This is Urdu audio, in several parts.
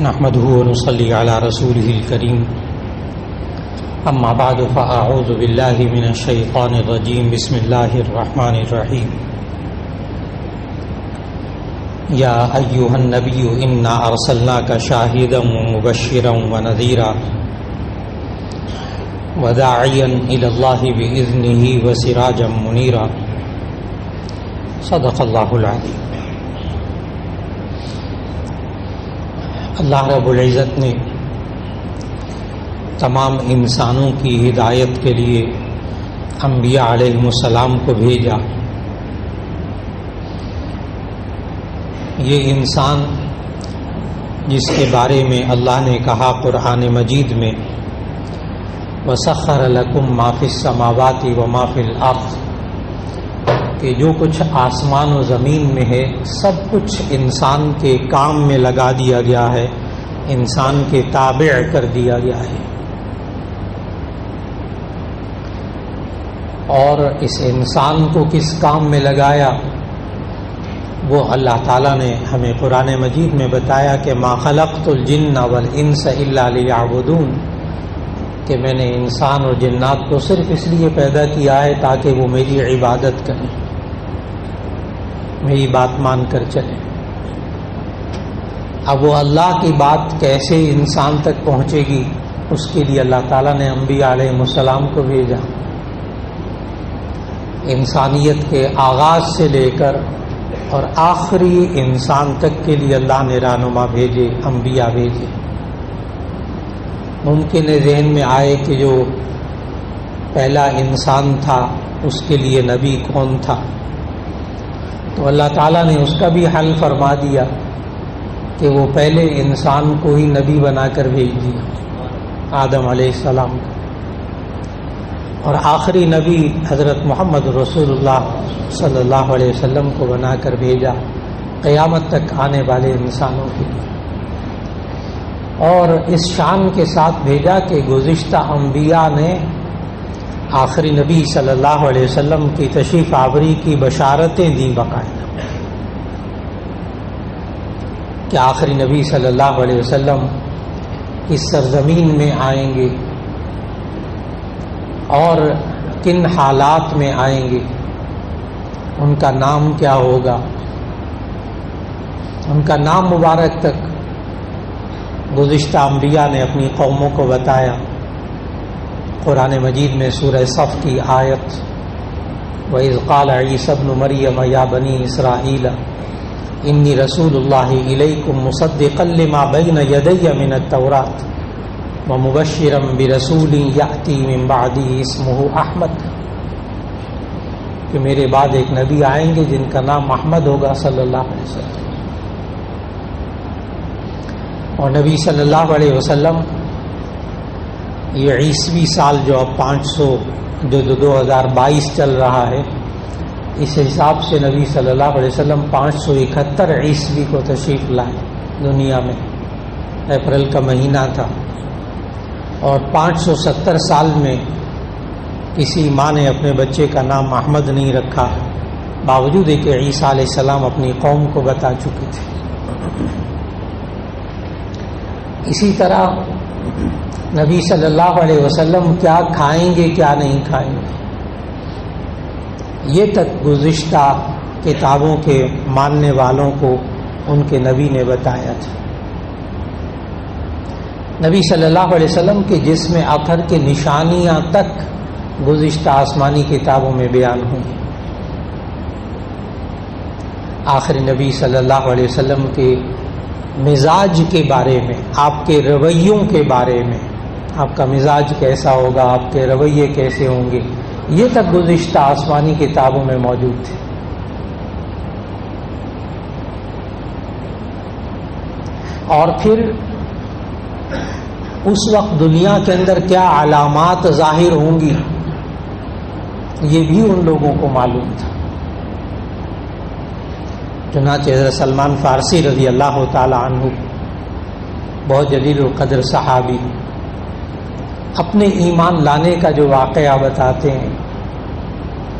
نحمده ونصلي على رسوله الكريم اما بعد فاعوذ بالله من الشيطان الرجيم بسم الله الرحمن الرحيم يا ايها النبي انا ارسلناك شاهدا ومبشرا ونذيرا وداعيا الى الله باذنه وسراجا منيرا صدق الله العظيم۔ اللہ رب العزت نے تمام انسانوں کی ہدایت کے لیے انبیاء علیہ السلام کو بھیجا۔ یہ انسان جس کے بارے میں اللہ نے کہا قرآن مجید میں وَسَخَّرَ لَكُم مَّا فِي السَّمَاوَاتِ وَمَا فِي الْأَرْضِ، کہ جو کچھ آسمان و زمین میں ہے سب کچھ انسان کے کام میں لگا دیا گیا ہے، انسان کے تابع کر دیا گیا ہے۔ اور اس انسان کو کس کام میں لگایا وہ اللہ تعالیٰ نے ہمیں قرآن مجید میں بتایا کہ مَا خَلَقْتُ الْجِنَّ وَالْإِنسَ إِلَّا لِيَعْبُدُونَ، کہ میں نے انسان اور جنات کو صرف اس لیے پیدا کیا ہے تاکہ وہ میری عبادت کریں، میری بات مان کر چلیں۔ اب وہ اللہ کی بات کیسے انسان تک پہنچے گی، اس کے لیے اللہ تعالیٰ نے انبیاء علیہ السلام کو بھیجا۔ انسانیت کے آغاز سے لے کر اور آخری انسان تک کے لیے اللہ نے رہنما بھیجے، انبیاء بھیجے۔ ممکن ہے ذہن میں آئے کہ جو پہلا انسان تھا اس کے لیے نبی کون تھا، تو اللہ تعالیٰ نے اس کا بھی حل فرما دیا کہ وہ پہلے انسان کو ہی نبی بنا کر بھیج دیا، آدم علیہ السلام کو، اور آخری نبی حضرت محمد رسول اللہ صلی اللہ علیہ وسلم کو بنا کر بھیجا قیامت تک آنے والے انسانوں کے لیے۔ اور اس شان کے ساتھ بھیجا کہ گزشتہ انبیاء نے آخری نبی صلی اللہ علیہ وسلم کی تشریف آوری کی بشارتیں دیں باقاعدہ کہ آخری نبی صلی اللہ علیہ وسلم اس سرزمین میں آئیں گے اور کن حالات میں آئیں گے، ان کا نام کیا ہوگا، ان کا نام مبارک تک گزشتہ انبیاء نے اپنی قوموں کو بتایا۔ قرآن مجید میں سورہ صف کی آیت وَإِذْ قَالَ عِيسَى ابْنُ مَرْيَمَ يَا بَنِي إِسْرَائِيلَ إِنِّي رَسُولُ اللَّهِ إِلَيْكُمْ مُصَدِّقًا لِمَا بَيْنَ يَدَيَّ مِنَ التَّوْرَاةِ وَمُبَشِّرًا بِرَسُولٍ يَأْتِي مِن بَعْدِهِ اسْمُهُ أَحْمَدُ، کہ میرے بعد ایک نبی آئیں گے جن کا نام احمد ہوگا صلی اللہ علیہ وسلم۔ اور نبی صلی اللہ علیہ وسلم یہ عیسوی سال جو اب 2022 چل رہا ہے، اس حساب سے نبی صلی اللہ علیہ وسلم 571 عیسوی کو تشریف لائے دنیا میں، اپریل کا مہینہ تھا، اور 570 سال میں کسی ماں نے اپنے بچے کا نام احمد نہیں رکھا، باوجود کہ عیسیٰ علیہ السلام اپنی قوم کو بتا چکے تھے۔ اسی طرح نبی صلی اللہ علیہ وسلم کیا کھائیں گے کیا نہیں کھائیں گے، یہ تک گزشتہ کتابوں کے ماننے والوں کو ان کے نبی نے بتایا تھا۔ نبی صلی اللہ علیہ وسلم کے جسم اطہر کے نشانیاں تک گزشتہ آسمانی کتابوں میں بیان ہوئی۔ آخری نبی صلی اللہ علیہ وسلم کے مزاج کے بارے میں، آپ کے رویوں کے بارے میں، آپ کا مزاج کیسا ہوگا، آپ کے رویے کیسے ہوں گے، یہ تک گزشتہ آسمانی کتابوں میں موجود تھے۔ اور پھر اس وقت دنیا کے اندر کیا علامات ظاہر ہوں گی یہ بھی ان لوگوں کو معلوم تھا۔ چنانچہ حضرت سلمان فارسی رضی اللہ تعالی عنہ، بہت جلیل القدر صحابی، اپنے ایمان لانے کا جو واقعہ بتاتے ہیں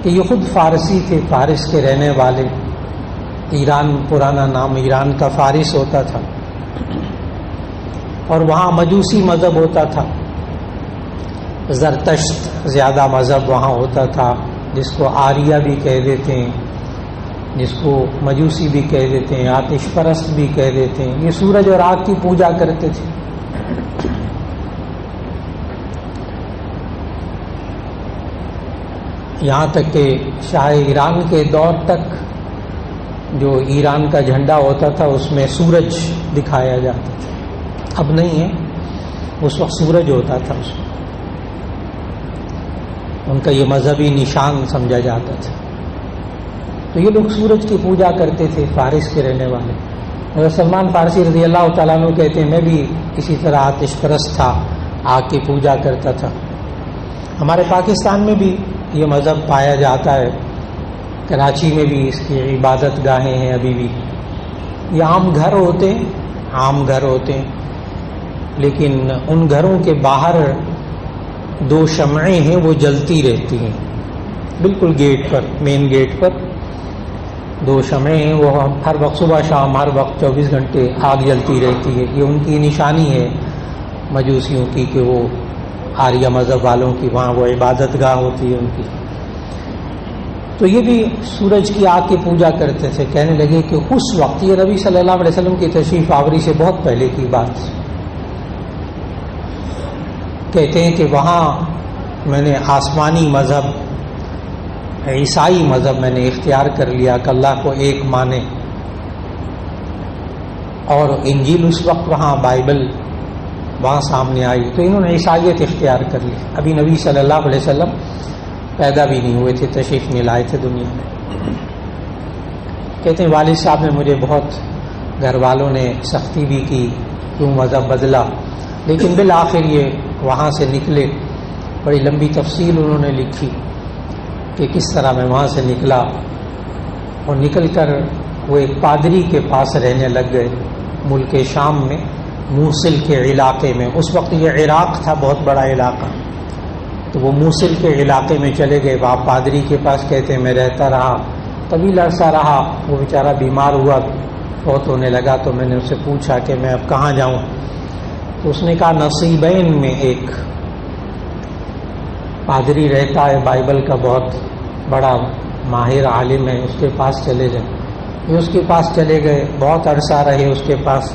کہ یہ خود فارسی تھے، فارس کے رہنے والے، ایران پرانا نام ایران کا فارس ہوتا تھا، اور وہاں مجوسی مذہب ہوتا تھا، زرتشت زیادہ مذہب وہاں ہوتا تھا، جس کو آریہ بھی کہہ دیتے ہیں، جس کو مجوسی بھی کہہ دیتے ہیں، آتش پرست بھی کہہ دیتے ہیں۔ یہ سورج اور آگ کی پوجا کرتے تھے۔ یہاں تک کہ شاہ ایران کے دور تک جو ایران کا جھنڈا ہوتا تھا اس میں سورج دکھایا جاتا تھا، اب نہیں ہے، اس وقت سورج ہوتا تھا اس میں، ان کا یہ مذہبی نشان سمجھا جاتا تھا۔ تو یہ لوگ سورج کی پوجا کرتے تھے، فارس کے رہنے والے۔ اور سلمان فارسی رضی اللہ تعالیٰ عنہ کہتے ہیں میں بھی اسی طرح آتش پرست تھا، آگ کی پوجا کرتا تھا۔ ہمارے پاکستان میں بھی یہ مذہب پایا جاتا ہے، کراچی میں بھی اس کی عبادت گاہیں ہیں ابھی بھی۔ یہ عام گھر ہوتے ہیں، عام گھر ہوتے ہیں، لیکن ان گھروں کے باہر دو شمعیں ہیں وہ جلتی رہتی ہیں، بالکل گیٹ پر، مین گیٹ پر دو شمعیں ہیں، وہ ہر وقت صبح شام ہر وقت 24 گھنٹے آگ جلتی رہتی ہے۔ یہ ان کی نشانی ہے مجوسیوں کی کہ وہ آریہ مذہب والوں کی وہاں وہ عبادت گاہ ہوتی ہے ان کی۔ تو یہ بھی سورج کی آگ کی پوجا کرتے تھے۔ کہنے لگے کہ اس وقت، یہ نبی صلی اللہ علیہ وسلم کی تشریف آوری سے بہت پہلے کی بات، کہتے ہیں کہ وہاں میں نے آسمانی مذہب، عیسائی مذہب میں نے اختیار کر لیا کہ اللہ کو ایک مانے، اور انجیل اس وقت وہاں بائبل وہاں سامنے آئی تو انہوں نے عیسائیت اختیار کر لی۔ ابھی نبی صلی اللہ علیہ وسلم پیدا بھی نہیں ہوئے تھے، تشریف نہیں لائے تھے دنیا میں۔ کہتے ہیں والد صاحب نے مجھے بہت، گھر والوں نے سختی بھی کی، کیوں مذہب بدلا، لیکن بالآخر یہ وہاں سے نکلے۔ بڑی لمبی تفصیل انہوں نے لکھی کہ کس طرح میں وہاں سے نکلا، اور نکل کر وہ ایک پادری کے پاس رہنے لگ گئے ملک شام میں، موصل کے علاقے میں۔ اس وقت یہ عراق تھا، بہت بڑا علاقہ، تو وہ موصل کے علاقے میں چلے گئے، وہاں پادری کے پاس کہتے ہیں میں رہتا رہا، طویل عرصہ رہا۔ وہ بیچارہ بیمار ہوا، فوت ہونے لگا، تو میں نے اس سے پوچھا کہ میں اب کہاں جاؤں، تو اس نے کہا نصیبین میں ایک پادری رہتا ہے، بائبل کا بہت بڑا ماہر عالم ہے، اس کے پاس چلے جائیں۔ یہ اس کے پاس چلے گئے، بہت عرصہ رہے اس کے پاس۔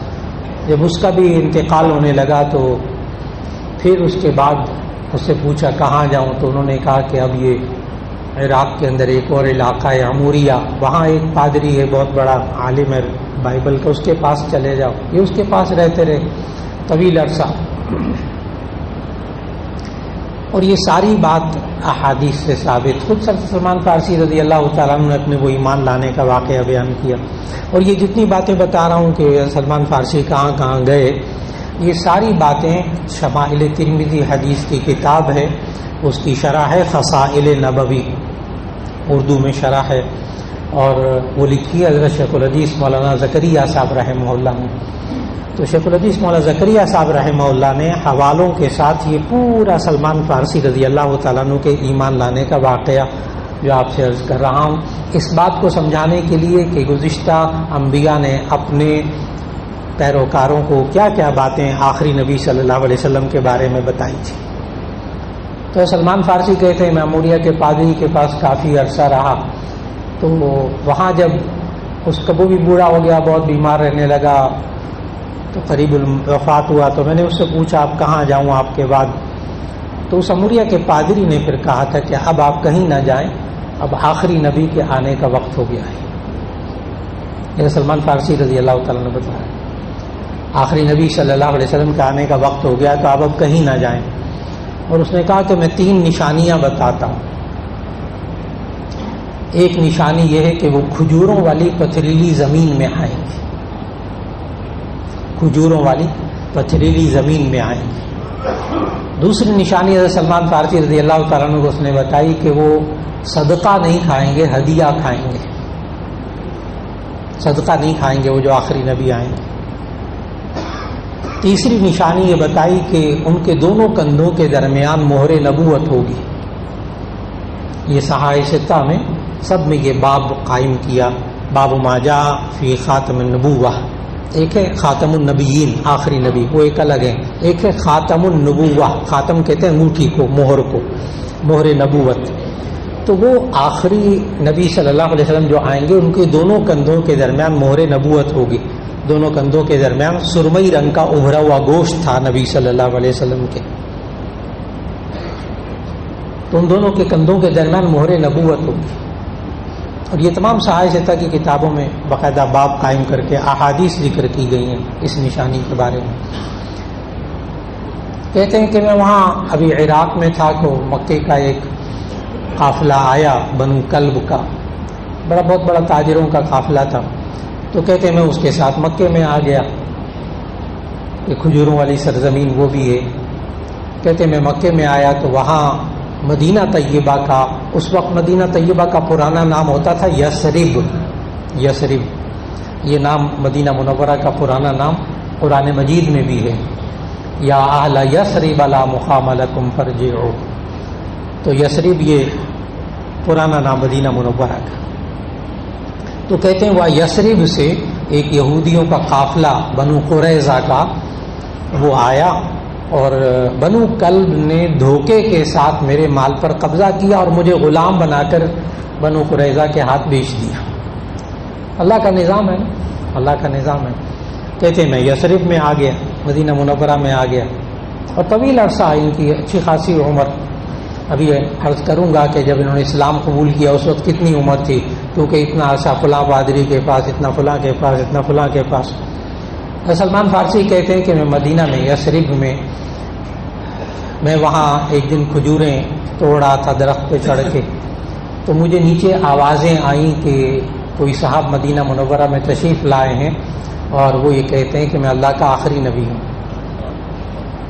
جب اس کا بھی انتقال ہونے لگا تو پھر اس کے بعد اس سے پوچھا کہاں جاؤں، تو انہوں نے کہا کہ اب یہ عراق کے اندر ایک اور علاقہ ہے عموریہ، وہاں ایک پادری ہے بہت بڑا عالم ہے بائبل کا، اس کے پاس چلے جاؤ۔ یہ اس کے پاس رہتے رہے طویل عرصہ۔ اور یہ ساری بات احادیث سے ثابت، خود سلمان فارسی رضی اللہ تعالیٰ عنہ نے اپنے وہ ایمان لانے کا واقعہ بیان کیا۔ اور یہ جتنی باتیں بتا رہا ہوں کہ سلمان فارسی کہاں کہاں گئے، یہ ساری باتیں شمائل ترمذی حدیث کی کتاب ہے، اس کی شرح ہے فصائل نبوی، اردو میں شرح ہے، اور وہ لکھی ہے حضرت شیخ الحدیث مولانا زکریا صاحب رحمہ اللہ نے۔ تو شیخ الحدیث مولانا زکریا صاحب رحمہ اللہ نے حوالوں کے ساتھ یہ پورا سلمان فارسی رضی اللہ تعالیٰ عنہ کے ایمان لانے کا واقعہ جو آپ سے عرض کر رہا ہوں، اس بات کو سمجھانے کے لیے کہ گزشتہ انبیاء نے اپنے پیروکاروں کو کیا کیا باتیں آخری نبی صلی اللہ علیہ وسلم کے بارے میں بتائی تھی۔ تو سلمان فارسی کہتے ہیں میں عموریہ کے پادری کے پاس کافی عرصہ رہا، تو وہاں جب اس کا وہ بھی بوڑھا ہو گیا، بہت بیمار رہنے لگا، تو قریب الوفات ہوا، تو میں نے اس سے پوچھا اب کہاں جاؤں آپ کے بعد، تو اس عموریہ کے پادری نے پھر کہا تھا کہ اب آپ کہیں نہ جائیں، اب آخری نبی کے آنے کا وقت ہو گیا ہے۔ یہ سلمان فارسی رضی اللہ تعالیٰ نے بتایا آخری نبی صلی اللہ علیہ وسلم کے آنے کا وقت ہو گیا، تو آپ اب کہیں نہ جائیں۔ اور اس نے کہا کہ میں 3 نشانیاں بتاتا ہوں۔ ایک نشانی یہ ہے کہ وہ کھجوروں والی پتھریلی زمین میں آئیں گے، کھجوروں والی پتھریلی زمین میں آئیں گے۔ دوسری نشانی حضرت سلمان فارسی رضی اللہ تعالیٰ عنہ کو اس نے بتائی کہ وہ صدقہ نہیں کھائیں گے، ہدیہ کھائیں گے، صدقہ نہیں کھائیں گے وہ جو آخری نبی آئیں گے۔ تیسری نشانی یہ بتائی کہ ان کے دونوں کندھوں کے درمیان مہر نبوت ہوگی۔ یہ صحائح ستہ میں سب میں یہ باب قائم کیا، باب ما جاء فی خاتم النبوہ، ایک ہے خاتم النبیین آخری نبی، وہ ایک الگ ہے، ایک ہے خاتم النبوہ، خاتم کہتے ہیں انگوٹھی کو، مہر نبوت. تو وہ آخری نبی صلی اللہ علیہ وسلم جو آئیں گے ان کے دونوں کندھوں کے درمیان مہر نبوت ہوگی. دونوں کندھوں کے درمیان سرمئی رنگ کا ابھرا ہوا گوشت تھا نبی صلی اللہ علیہ وسلم کے، تو ان دونوں کے کندھوں کے درمیان مہر نبوت ہوگی. اور یہ تمام صحائف ستہ کی کتابوں میں باقاعدہ باب قائم کر کے احادیث ذکر کی گئی ہیں اس نشانی کے بارے میں. کہتے ہیں کہ میں وہاں ابھی عراق میں تھا تو مکے کا ایک قافلہ آیا بنو کلب کا، بہت بڑا تاجروں کا قافلہ تھا. تو کہتے ہیں میں اس کے ساتھ مکے میں آ گیا، کہ کھجوروں والی سرزمین وہ بھی ہے. کہتے ہیں میں مکے میں آیا تو وہاں مدینہ طیبہ کا، اس وقت مدینہ طیبہ کا پرانا نام ہوتا تھا یثرب. یہ نام مدینہ منورہ کا پرانا نام قرآن مجید میں بھی ہے، یا اہل یثرب لا مقام لکم فارجعوا. تو یثرب یہ پرانا نام مدینہ منورہ کا. تو کہتے ہیں وہ یثرب سے ایک یہودیوں کا قافلہ بنو قریظہ کا وہ آیا، اور بنو کلب نے دھوکے کے ساتھ میرے مال پر قبضہ کیا اور مجھے غلام بنا کر بنو قریظہ کے ہاتھ بیچ دیا. اللہ کا نظام ہے، اللہ کا نظام ہے. کہتے ہیں میں یثرب میں آ گیا، مدینہ منورہ میں آ گیا، اور طویل عرصہ ان کی اچھی خاصی عمر. ابھی عرض کروں گا کہ جب انہوں نے اسلام قبول کیا اس وقت کتنی عمر تھی، کیونکہ اتنا عرصہ فلاں پادری کے پاس، اتنا فلاں کے پاس، اتنا فلاں کے پاس. سلمان فارسی کہتے ہیں کہ میں مدینہ میں یثرب میں وہاں ایک دن کھجوریں توڑ رہا تھا درخت پہ چڑھ کے، تو مجھے نیچے آوازیں آئیں کہ کوئی صاحب مدینہ منورہ میں تشریف لائے ہیں اور وہ یہ کہتے ہیں کہ میں اللہ کا آخری نبی ہوں.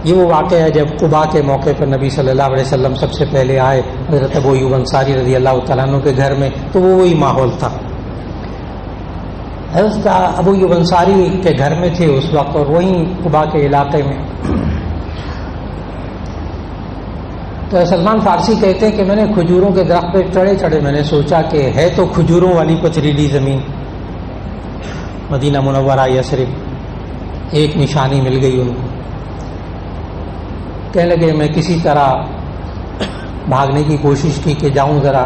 یہ وہ واقعہ ہے جب قباء کے موقع پر نبی صلی اللہ علیہ وسلم سب سے پہلے آئے حضرت ابو ایوب انصاری رضی اللہ تعالیٰ عنہ کے گھر میں، تو وہ وہی ماحول تھا. حضرت ابو ایوب انصاری کے گھر میں تھے اس وقت، اور وہیں قباء کے علاقے میں. تو سلمان فارسی کہتے ہیں کہ میں نے کھجوروں کے درخت پہ چڑھے میں نے سوچا کہ ہے تو کھجوروں والی پتھریلی زمین مدینہ منورہ یثرب. ایک نشانی مل گئی ان کو. کہنے لگے میں کسی طرح بھاگنے کی کوشش کی کہ جاؤں ذرا.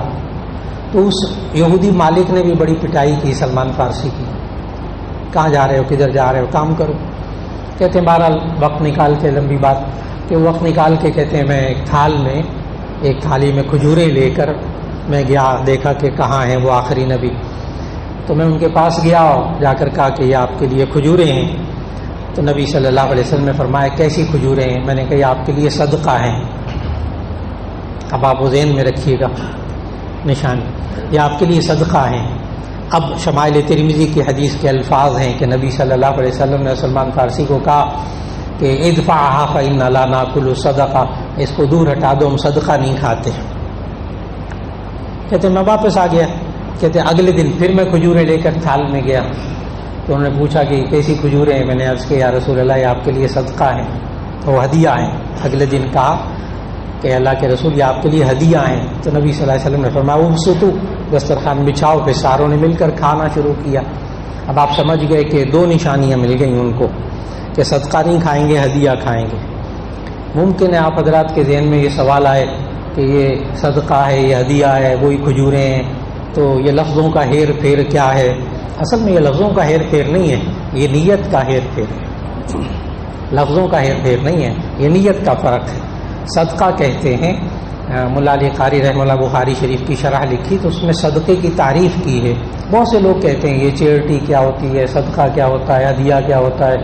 تو اس یہودی مالک نے بھی بڑی پٹائی کی سلمان فارسی کی، کہاں جا رہے ہو، کدھر جا رہے ہو، کام کرو. کہتے ہیں بہرحال وقت نکال کے، لمبی بات کہ وقت نکال کے کہتے ہیں میں ایک تھالی میں کھجوریں لے کر میں گیا، دیکھا کہ کہاں ہیں وہ آخری نبی. تو میں ان کے پاس گیا اور جا کر کہا کہ یہ آپ کے لیے کھجوریں ہیں. تو نبی صلی اللہ علیہ وسلم نے فرمایا کیسی کھجوریں ہیں؟ میں نے کہا یہ آپ کے لیے صدقہ ہیں. اب آپ وہ ذہن میں رکھیے گا نشانی، یہ آپ کے لیے صدقہ ہیں. اب شمائل ترمذی کی حدیث کے الفاظ ہیں کہ نبی صلی اللہ علیہ وسلم نے سلمان فارسی کو کہا کہ ادفعها فإن لا ناكل صدقہ، اس کو دور ہٹا دو، ہم صدقہ نہیں کھاتے. کہتے میں واپس آ گیا. کہتے اگلے دن پھر میں کھجوریں لے کر تھال میں گیا. تو انہوں نے پوچھا کہ کیسی کھجوریں ہیں؟ میں نے عرض کیا یا رسول اللہ یہ آپ کے لیے صدقہ ہیں، وہ ہدیہ ہیں. اگلے دن کہا کہ اللہ کے رسول یہ آپ کے لیے ہدیہ ہیں. تو نبی صلی اللہ علیہ وسلم نے فرمایا وابسطوا، دسترخوان بچھاؤ. پھر ساروں نے مل کر کھانا شروع کیا. اب آپ سمجھ گئے کہ دو نشانیاں مل گئیں ان کو کہ صدقہ نہیں کھائیں گے، ہدیہ کھائیں گے. ممکن ہے آپ حضرات کے ذہن میں یہ سوال آئے کہ یہ صدقہ ہے، یہ ہدیہ ہے، وہی کھجوریں ہیں، تو یہ لفظوں کا ہیر پھیر کیا ہے؟ اصل میں یہ لفظوں کا ہیر پھیر نہیں ہے، یہ نیت کا ہیر پھیر ہے. لفظوں کا ہیر پھیر نہیں ہے، یہ نیت کا فرق ہے. صدقہ کہتے ہیں، مولا علی قاری رحمہ اللہ بخاری شریف کی شرح لکھی تو اس میں صدقے کی تعریف کی ہے. بہت سے لوگ کہتے ہیں یہ چیریٹی کیا ہوتی ہے، صدقہ کیا ہوتا ہے، ہدیہ کیا ہوتا ہے.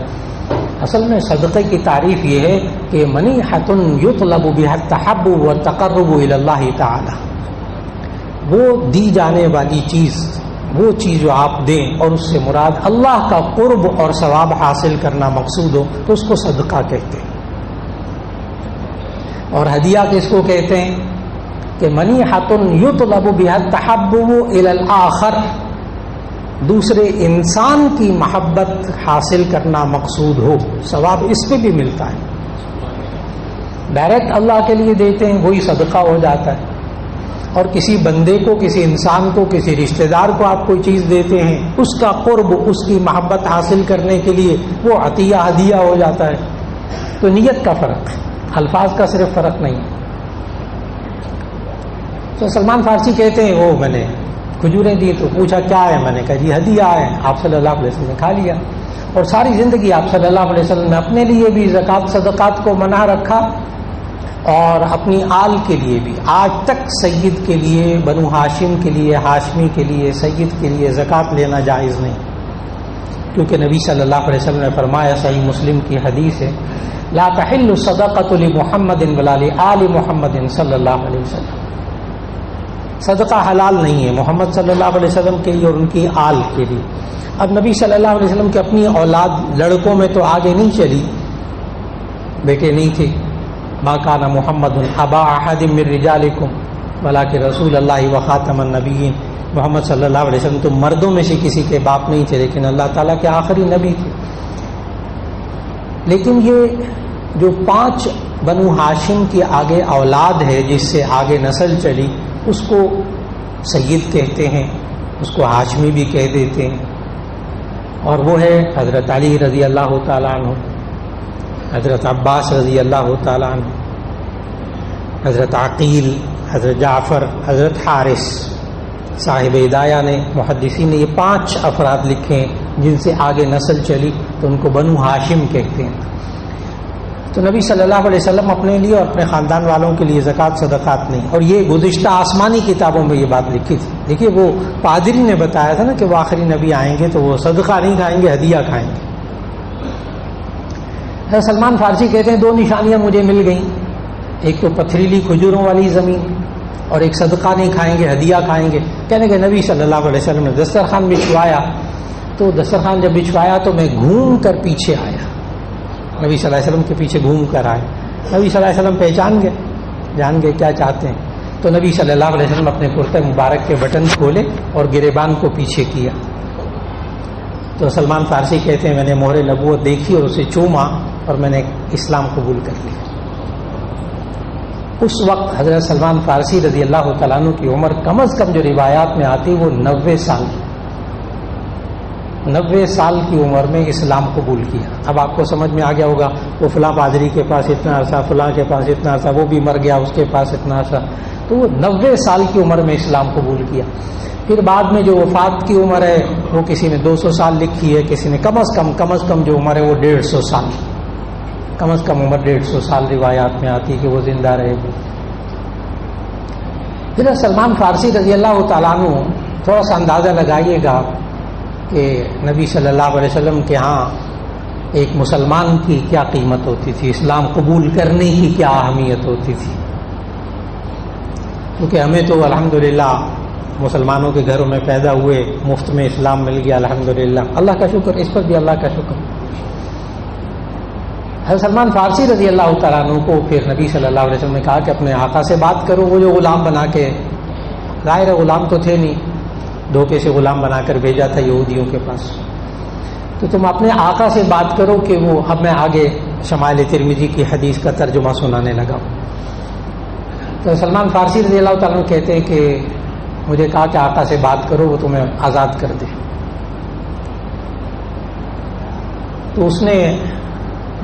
اصل میں صدقے کی تعریف یہ ہے کہ منیحۃ یطلب بها التحبب والتقرب الی اللہ تعالی، وہ دی جانے والی چیز، وہ چیز جو آپ دیں اور اس سے مراد اللہ کا قرب اور ثواب حاصل کرنا مقصود ہو تو اس کو صدقہ کہتے ہیں. اور ہدیہ کس کو کہتے ہیں کہ منیحۃ یطلب بها التحبب الی الاخر، دوسرے انسان کی محبت حاصل کرنا مقصود ہو، ثواب اس پہ بھی ملتا ہے. ڈائریکٹ اللہ کے لیے دیتے ہیں وہی صدقہ ہو جاتا ہے. اور کسی بندے کو، کسی انسان کو، کسی رشتہ دار کو آپ کوئی چیز دیتے ہیں، اس کا قرب، اس کی محبت حاصل کرنے کے لیے وہ عطیہ ہدیہ ہو جاتا ہے. تو نیت کا فرق ہے، الفاظ کا صرف فرق نہیں. تو سلمان فارسی کہتے ہیں وہ میں نے کھجوریں دی تو پوچھا کیا ہے، میں نے کہا جی ہدیہ ہے. آپ صلی اللہ علیہ وسلم نے کھا لیا. اور ساری زندگی آپ صلی اللہ علیہ وسلم نے اپنے لیے بھی زکوٰۃ صدقات کو منع رکھا اور اپنی آل کے لیے بھی. آج تک سید کے لیے، بنو ہاشم کے لیے، ہاشمی کے لیے، سید کے لیے زکوٰۃ لینا جائز نہیں، کیونکہ نبی صلی اللہ علیہ وسلم نے فرمایا، صحیح مسلم کی حدیث ہے، لا تحل صدقۃ لمحمد ولا لآل محمد صلی اللہ علیہ وسلم. صدقہ حلال نہیں ہے محمد صلی اللہ علیہ وسلم کے لیے اور ان کی آل کے لیے. اب نبی صلی اللہ علیہ وسلم کی اپنی اولاد لڑکوں میں تو آگے نہیں چلی، بیٹے نہیں تھے. ما کان محمد ابا احد من رجالکم ولکن رسول اللہ وخاتم النبیین. محمد صلی اللہ علیہ وسلم تو مردوں میں سے کسی کے باپ نہیں تھے، لیکن اللہ تعالیٰ کے آخری نبی تھے. لیکن یہ جو 5 بنو ہاشم کی آگے اولاد ہے، جس سے آگے نسل چلی، اس کو سید کہتے ہیں، اس کو ہاشمی بھی کہہ دیتے ہیں. اور وہ ہے حضرت علی رضی اللہ تعالیٰ عنہ، حضرت عباس رضی اللہ تعالیٰ عنہ، حضرت عقیل، حضرت جعفر، حضرت حارث. صاحب ہدایہ نے، محدثین نے یہ 5 افراد لکھے ہیں جن سے آگے نسل چلی، تو ان کو بنو ہاشم کہتے ہیں. تو نبی صلی اللہ علیہ وسلم اپنے لیے اور اپنے خاندان والوں کے لیے زکوٰۃ صدقات نہیں. اور یہ گزشتہ آسمانی کتابوں میں یہ بات لکھی تھی. دیکھیے وہ پادری نے بتایا تھا نا کہ وہ آخری نبی آئیں گے تو وہ صدقہ نہیں کھائیں گے، ہدیہ کھائیں گے. سلمان فارسی کہتے ہیں 2 نشانیاں مجھے مل گئیں، ایک تو پتھریلی کھجوروں والی زمین، اور ایک صدقہ نہیں کھائیں گے، ہدیہ کھائیں گے. کہنے کہ نبی صلی اللہ علیہ وسلم نے دسترخوان بچھوایا، تو دسترخوان جب بچھوایا تو میں گھوم کر پیچھے آیا، نبی صلی اللہ علیہ وسلم کے پیچھے گھوم کر آئے. نبی صلی اللہ علیہ وسلم پہچان گئے، جان گئے کیا چاہتے ہیں. تو نبی صلی اللہ علیہ وسلم اپنے کرتے مبارک کے بٹن کھولے اور گریبان کو پیچھے کیا. تو سلمان فارسی کہتے ہیں میں نے مہر نبوت دیکھی اور اسے چوما اور میں نے اسلام قبول کر لیا. اس وقت حضرت سلمان فارسی رضی اللہ تعالیٰ عنہ کی عمر کم از کم جو روایات میں آتی وہ 90 سال، 90 سال کی عمر میں اسلام قبول کیا. اب آپ کو سمجھ میں آ گیا ہوگا وہ فلاں پادری کے پاس اتنا عرصہ، فلاں کے پاس اتنا عرصہ، وہ بھی مر گیا اس کے پاس اتنا عرصہ. تو وہ 90 سال کی عمر میں اسلام قبول کیا. پھر بعد میں جو وفات کی عمر ہے وہ کسی نے 200 سال لکھی ہے، کسی نے کم از کم جو عمر ہے وہ 150 سال، کم از کم عمر 150 سال روایات میں آتی کہ وہ زندہ رہے. پھر سلمان فارسی رضی اللہ تعالیٰ عنہ تھوڑا سا اندازہ لگائیے گا کہ نبی صلی اللہ علیہ وسلم کے ہاں ایک مسلمان کی کیا قیمت ہوتی تھی، اسلام قبول کرنے کی کیا اہمیت ہوتی تھی. کیونکہ ہمیں تو الحمدللہ مسلمانوں کے گھروں میں پیدا ہوئے، مفت میں اسلام مل گیا الحمدللہ، اللہ کا شکر، اس پر بھی اللہ کا شکر. حضرت سلمان فارسی رضی اللہ تعالیٰ عنہ کو پھر نبی صلی اللہ علیہ وسلم نے کہا کہ اپنے آقا سے بات کرو. وہ جو غلام بنا کے، ظاہر غلام تو تھے نہیں، دھوکے سے غلام بنا کر بھیجا تھا یہودیوں کے پاس، تو تم اپنے آقا سے بات کرو کہ وہ. اب میں آگے شمائل ترمذی کی حدیث کا ترجمہ سنانے لگا. تو سلمان فارسی رضی اللہ تعالیٰ عنہ کہتے ہیں کہ مجھے کہا کہ آقا سے بات کرو وہ تمہیں آزاد کر دے. تو اس نے،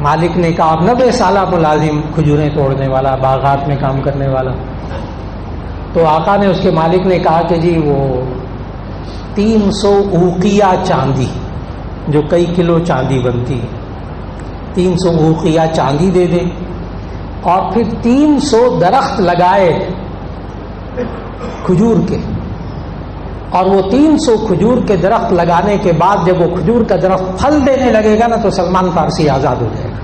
مالک نے کہا 90 سالہ ملازم، کھجوریں توڑنے والا، باغات میں کام کرنے والا. تو آقا نے، اس کے مالک نے کہا کہ جی وہ 300 اوقیہ چاندی، جو کئی کلو چاندی بنتی ہے، 300 اوقیہ چاندی دے دے اور پھر 300 درخت لگائے کھجور کے، اور وہ 300 کھجور کے درخت لگانے کے بعد جب وہ کھجور کا درخت پھل دینے لگے گا نا تو سلمان فارسی آزاد ہو جائے گا.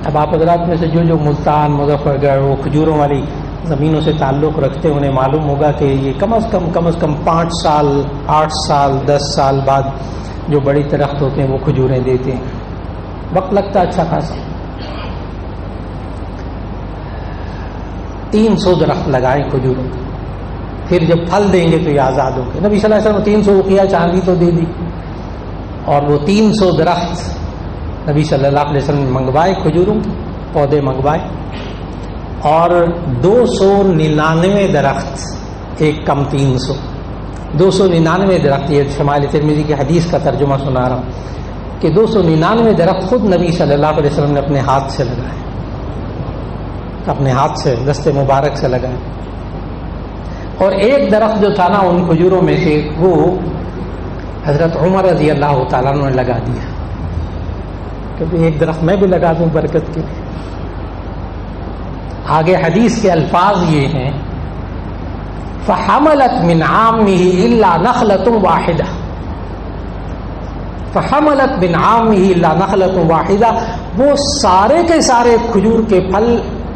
اب آپ حضرات میں سے جو ملتان، مظفر گڑھ، وہ کھجوروں والی زمینوں سے تعلق رکھتے ہیں، انہیں معلوم ہوگا کہ یہ کم از کم 5 سال، 8 سال، 10 سال بعد جو بڑی درخت ہوتے ہیں وہ کھجوریں دیتے ہیں. وقت لگتا ہے اچھا خاصا. 300 درخت لگائے کھجوروں کے، پھر جب پھل دیں گے تو یہ آزاد ہوں گے. نبی صلی اللہ علیہ وسلم 300 اوقیہ چاندی تو دے دی، اور وہ 300 درخت نبی صلی اللہ علیہ وسلم نے منگوائے، کھجوروں کے پودے منگوائے، اور 299 درخت، ایک کم 300، 299 درخت. یہ شمائل ترمذی کی حدیث کا ترجمہ سنا رہا ہوں کہ 299 درخت خود نبی صلی اللہ علیہ وسلم نے اپنے ہاتھ سے لگائے، اپنے ہاتھ سے دست مبارک سے لگائے. اور ایک درخت جو تھا نا ان کھجوروں میں سے، وہ حضرت عمر رضی اللہ تعالیٰ عنہ نے لگا دیا کہ ایک درخت میں بھی لگا دوں برکت کے لیے. آگے حدیث کے الفاظ یہ ہیں فحملت من عامه الا نخلة واحدة، فحملت من عامه الا نخلة واحدة، وہ سارے کے سارے کھجور کے پھل،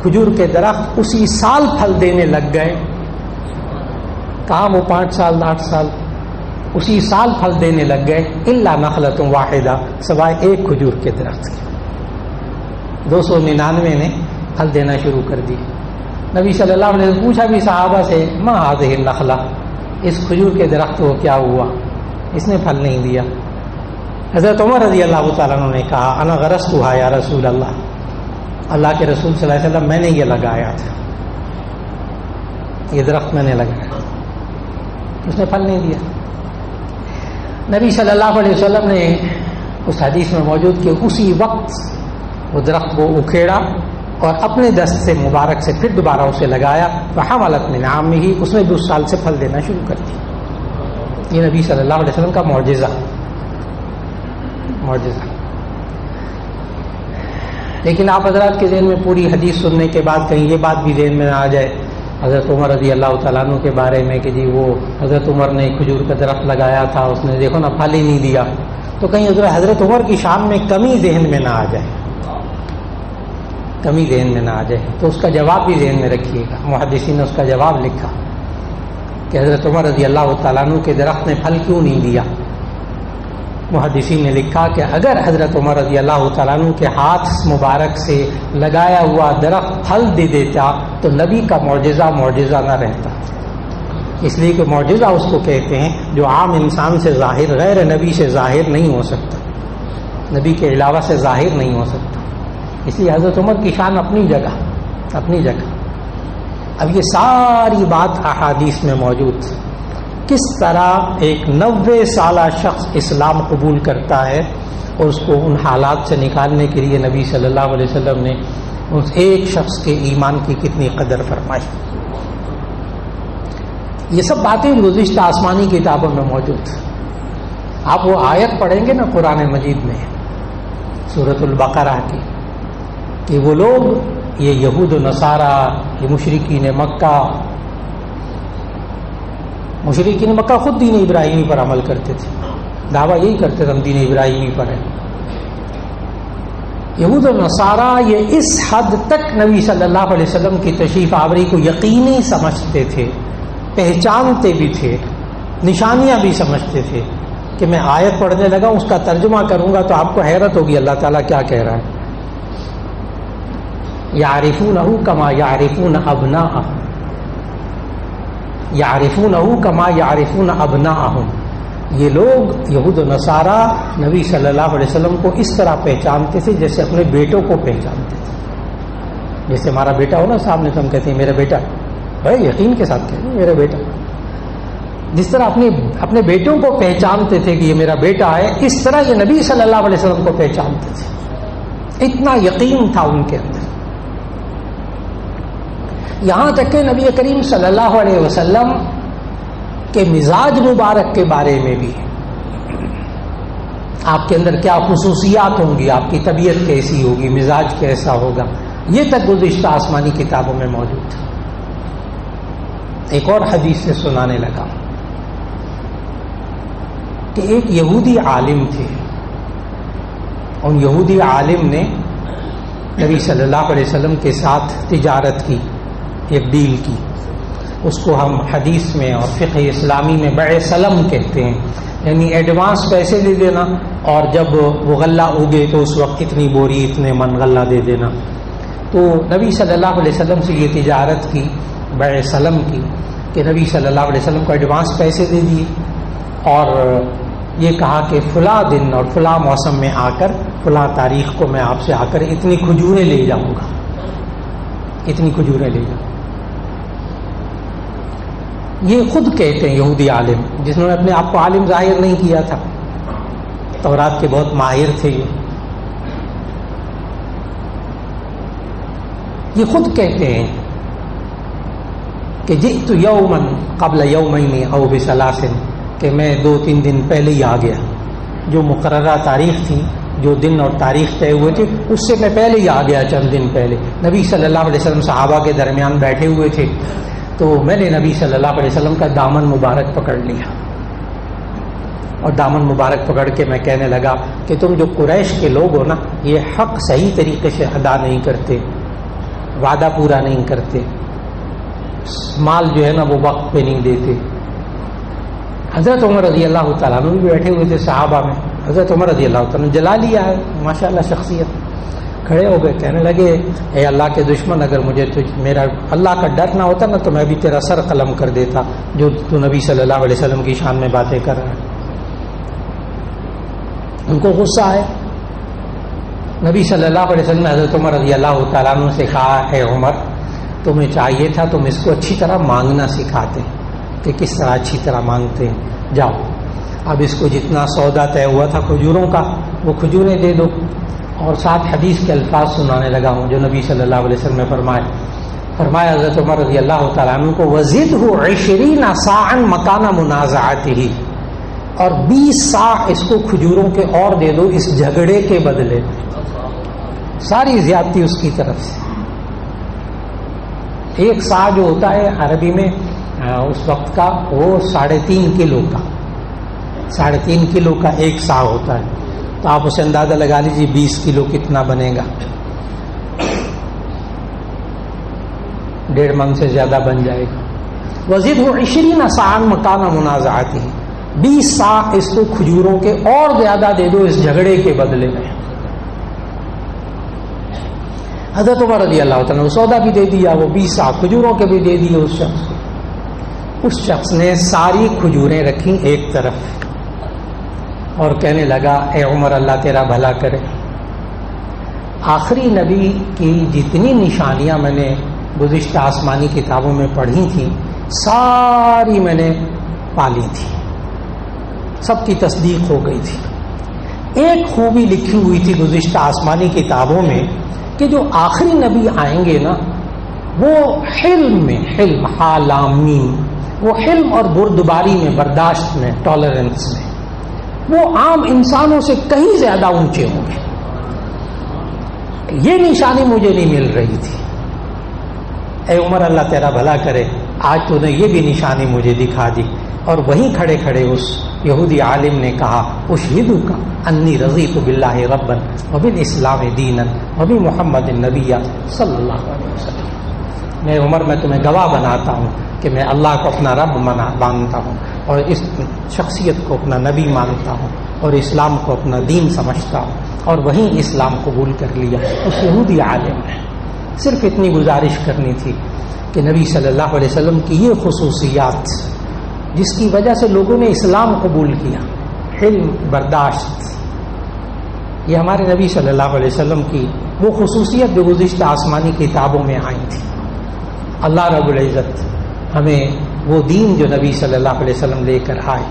کھجور کے درخت اسی سال پھل دینے لگ گئے. کہاں وہ 5 سال 8 سال، اسی سال پھل دینے لگ گئے. الا نخلة واحدة، سوائے ایک کھجور کے درخت کے. 299 نے پھل دینا شروع کر دی. نبی صلی اللہ علیہ وسلم پوچھا بھی صحابہ سے ما هذه النخلة، اس کھجور کے درخت کو کیا ہوا، اس نے پھل نہیں دیا. حضرت عمر رضی اللہ تعالیٰ عنہ نے کہا انا غرستها یا رسول اللہ، اللہ کے رسول صلی اللہ علیہ وسلم میں نے یہ لگایا تھا، یہ درخت میں نے لگایا، اس نے پھل نہیں دیا. نبی صلی اللہ علیہ وسلم نے اس حدیث میں موجود کہ اسی وقت وہ درخت کو اکھیڑا اور اپنے دست سے مبارک سے پھر دوبارہ اسے لگایا. فحملت من عامه، اس نے بھی اس سال سے پھل دینا شروع کر دیا. یہ نبی صلی اللہ علیہ وسلم کا معجزہ. لیکن آپ حضرات کے ذہن میں پوری حدیث سننے کے بعد کہیں یہ بات بھی ذہن میں نہ آ جائے حضرت عمر رضی اللہ تعالیٰ عنہ کے بارے میں کہ جی وہ حضرت عمر نے کھجور کا درخت لگایا تھا، اس نے دیکھو نا پھل ہی نہیں دیا، تو کہیں حضرت عمر کی شان میں کمی ذہن میں نہ آ جائے، کمی ذہن میں نہ آ جائے. تو اس کا جواب بھی ذہن میں رکھیے گا. محدثین نے اس کا جواب لکھا کہ حضرت عمر رضی اللہ تعالیٰ عنہ کے درخت نے پھل کیوں نہیں دیا. محدثین نے لکھا کہ اگر حضرت عمر رضی اللہ تعالیٰ عنہ کے ہاتھ مبارک سے لگایا ہوا درخت پھل دے دیتا تو نبی کا معجزہ نہ رہتا. اس لیے کہ معجزہ اس کو کہتے ہیں جو عام انسان سے ظاہر، غیر نبی سے ظاہر نہیں ہو سکتا، نبی کے علاوہ سے ظاہر نہیں ہو سکتا. اس لیے حضرت عمر کی شان اپنی جگہ. اب یہ ساری بات احادیث میں موجود، کس طرح ایک 90 سالہ شخص اسلام قبول کرتا ہے اور اس کو ان حالات سے نکالنے کے لیے نبی صلی اللہ علیہ وسلم نے اس ایک شخص کے ایمان کی کتنی قدر فرمائی. یہ سب باتیں گزشتہ آسمانی کتابوں میں موجود. آپ وہ آیت پڑھیں گے نا قرآن مجید میں سورۃ البقرہ کی کہ وہ لوگ، یہ یہود و نصارہ، یہ مشرکین مکہ خود دین ابراہیمی پر عمل کرتے تھے، دعویٰ یہی کرتے تھے ہم دین ابراہیمی پر ہیں. یہود و نصارہ یہ اس حد تک نبی صلی اللہ علیہ وسلم کی تشریف آوری کو یقینی سمجھتے تھے، پہچانتے بھی تھے، نشانیاں بھی سمجھتے تھے کہ میں آیت پڑھنے لگا اس کا ترجمہ کروں گا تو آپ کو حیرت ہوگی اللہ تعالیٰ کیا کہہ رہا ہے. یعرفونہ کما یعرفون ابناءہم، یعرفونہ کما یعرفون ابناءہم. یہ لوگ یہود و نصارہ نبی صلی اللہ علیہ وسلم کو اس طرح پہچانتے تھے جیسے اپنے بیٹوں کو پہچانتے تھے. جیسے ہمارا بیٹا ہو نا سامنے تو ہم کہتے ہیں میرا بیٹا ہے، یقین کے ساتھ کہتے ہیں میرا بیٹا. جس طرح اپنے بیٹوں کو پہچانتے تھے کہ یہ میرا بیٹا ہے، اس طرح یہ نبی صلی اللہ علیہ وسلم کو پہچانتے تھے. اتنا یقین تھا ان کے اندر. یہاں تک کہ نبی کریم صلی اللہ علیہ وسلم کے مزاج مبارک کے بارے میں بھی، آپ کے اندر کیا خصوصیات ہوں گی، آپ کی طبیعت کیسی ہوگی، مزاج کیسا ہوگا، یہ تک گزشتہ آسمانی کتابوں میں موجود تھا. ایک اور حدیث سے سنانے لگا کہ ایک یہودی عالم تھے، ان یہودی عالم نے نبی صلی اللہ علیہ وسلم کے ساتھ تجارت کی، ایک ڈیل کی. اس کو ہم حدیث میں اور فقہ اسلامی میں بیع سلم کہتے ہیں، یعنی ایڈوانس پیسے دے دینا اور جب وہ غلہ اگے تو اس وقت اتنی بوری اتنے من غلہ دے دینا. تو نبی صلی اللہ علیہ وسلم سے یہ تجارت کی، بیع سلم کی کہ نبی صلی اللہ علیہ وسلم کو ایڈوانس پیسے دے دیے اور یہ کہا کہ فلاں دن اور فلاں موسم میں آ کر فلاں تاریخ کو میں آپ سے آ کر اتنی کھجوریں لے جاؤں گا، اتنی کھجوریں لے جاؤ. یہ خود کہتے ہیں یہودی عالم، جس نے اپنے آپ کو عالم ظاہر نہیں کیا تھا، تورات کے بہت ماہر تھے. یہ خود کہتے ہیں کہ جئت یوما قبل یومین او بثلاث، کہ میں 2-3 دن پہلے ہی آ گیا. جو مقررہ تاریخ تھی، جو دن اور تاریخ طے ہوئے تھے، اس سے میں پہلے ہی آ گیا. چند دن پہلے نبی صلی اللہ علیہ وسلم صحابہ کے درمیان بیٹھے ہوئے تھے، تو میں نے نبی صلی اللہ علیہ وسلم کا دامن مبارک پکڑ لیا، اور دامن مبارک پکڑ کے میں کہنے لگا کہ تم جو قریش کے لوگ ہو نا، یہ حق صحیح طریقے سے ادا نہیں کرتے، وعدہ پورا نہیں کرتے، مال جو ہے نا وہ وقت پہ نہیں دیتے. حضرت عمر رضی اللہ تعالیٰ عنہ بھی بیٹھے ہوئے تھے صحابہ میں. حضرت عمر رضی اللہ تعالیٰ عنہ جلا لیا ہے ماشاءاللہ شخصیت، کھڑے ہو گئے، کہنے لگے اے اللہ کے دشمن، اگر مجھے میرا اللہ کا ڈر نہ ہوتا نا تو میں بھی تیرا سر قلم کر دیتا، جو تو نبی صلی اللہ علیہ وسلم کی شان میں باتیں کر رہا ہے. ان کو غصہ ہے. نبی صلی اللہ علیہ وسلم نے حضرت عمر رضی اللہ تعالیٰ عنہ سے کہا ہے عمر، تمہیں چاہیے تھا تم اس کو اچھی طرح مانگنا سکھاتے کہ کس طرح اچھی طرح مانگتے ہیں. جاؤ اب اس کو جتنا سودا طے ہوا تھا کھجوروں کا، وہ کھجوریں دے دو. اور ساتھ حدیث کے الفاظ سنانے لگا ہوں جو نبی صلی اللہ علیہ وسلم نے فرمایا حضرت عمر رضی اللہ تعالیٰ عنہ کو وزدہ 20 صاعا مکان منازعته، اور 20 صاع اس کو کھجوروں کے اور دے دو اس جھگڑے کے بدلے. ساری زیادتی اس کی طرف سے. ایک صاع جو ہوتا ہے عربی میں اس وقت کا، وہ 3.5 کلو کا، 3.5 کلو کا ایک صاع ہوتا ہے. تو آپ اسے اندازہ لگا لیجیے 20 کلو کتنا بنے گا. 1.5 من سے زیادہ بن جائے گا. وزدہ 20 صاعا مکان منازعته، 20 صاع اس کو کھجوروں کے اور زیادہ دے دو اس جھگڑے کے بدلے میں. حضرت عمر رضی اللہ تعالیٰ نے سودا بھی دے دیا، وہ 20 صاع کھجوروں کے بھی دے دیے اس شخص کو. اس شخص نے ساری کھجوریں رکھی ایک طرف اور کہنے لگا اے عمر اللہ تیرا بھلا کرے، آخری نبی کی جتنی نشانیاں میں نے گزشتہ آسمانی کتابوں میں پڑھی تھیں ساری میں نے پالی تھی، سب کی تصدیق ہو گئی تھی. ایک خوبی لکھی ہوئی تھی گزشتہ آسمانی کتابوں میں کہ جو آخری نبی آئیں گے نا، وہ حلم میں، حلم حالامین، وہ حلم اور بردباری میں، برداشت میں، ٹالرنس میں، وہ عام انسانوں سے کہیں زیادہ اونچے ہوں گے. یہ نشانی مجھے نہیں مل رہی تھی. اے عمر اللہ تیرا بھلا کرے، آج تو نے یہ بھی نشانی مجھے دکھا دی. اور وہیں کھڑے کھڑے اس یہودی عالم نے کہا اشہدک انی رضیت باللہ ربا وبالاسلام دینا وبمحمد النبی صلی اللہ علیہ وسلم. میں عمر میں تمہیں گواہ بناتا ہوں کہ میں اللہ کو اپنا رب مانتا ہوں، اور اس شخصیت کو اپنا نبی مانتا ہوں، اور اسلام کو اپنا دین سمجھتا ہوں. اور وہیں اسلام قبول کر لیا اس یہودی عالم نے. صرف اتنی گزارش کرنی تھی کہ نبی صلی اللہ علیہ وسلم کی یہ خصوصیات جس کی وجہ سے لوگوں نے اسلام قبول کیا، حلم، برداشت، یہ ہمارے نبی صلی اللہ علیہ وسلم کی وہ خصوصیت جو گزشتہ آسمانی کتابوں میں آئی تھی. اللہ رب العزت ہمیں وہ دین جو نبی صلی اللہ علیہ وسلم لے کر آئے،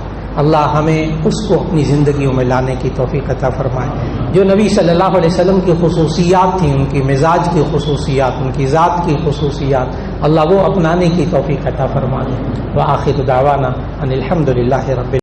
اللہ ہمیں اس کو اپنی زندگیوں میں لانے کی توفیق عطا فرمائے. جو نبی صلی اللہ علیہ وسلم کی خصوصیات تھیں، ان کی مزاج کی خصوصیات، ان کی ذات کی خصوصیات، اللہ وہ اپنانے کی توفیق عطا فرمائے. وآخر دعوانا ان الحمد للہ رب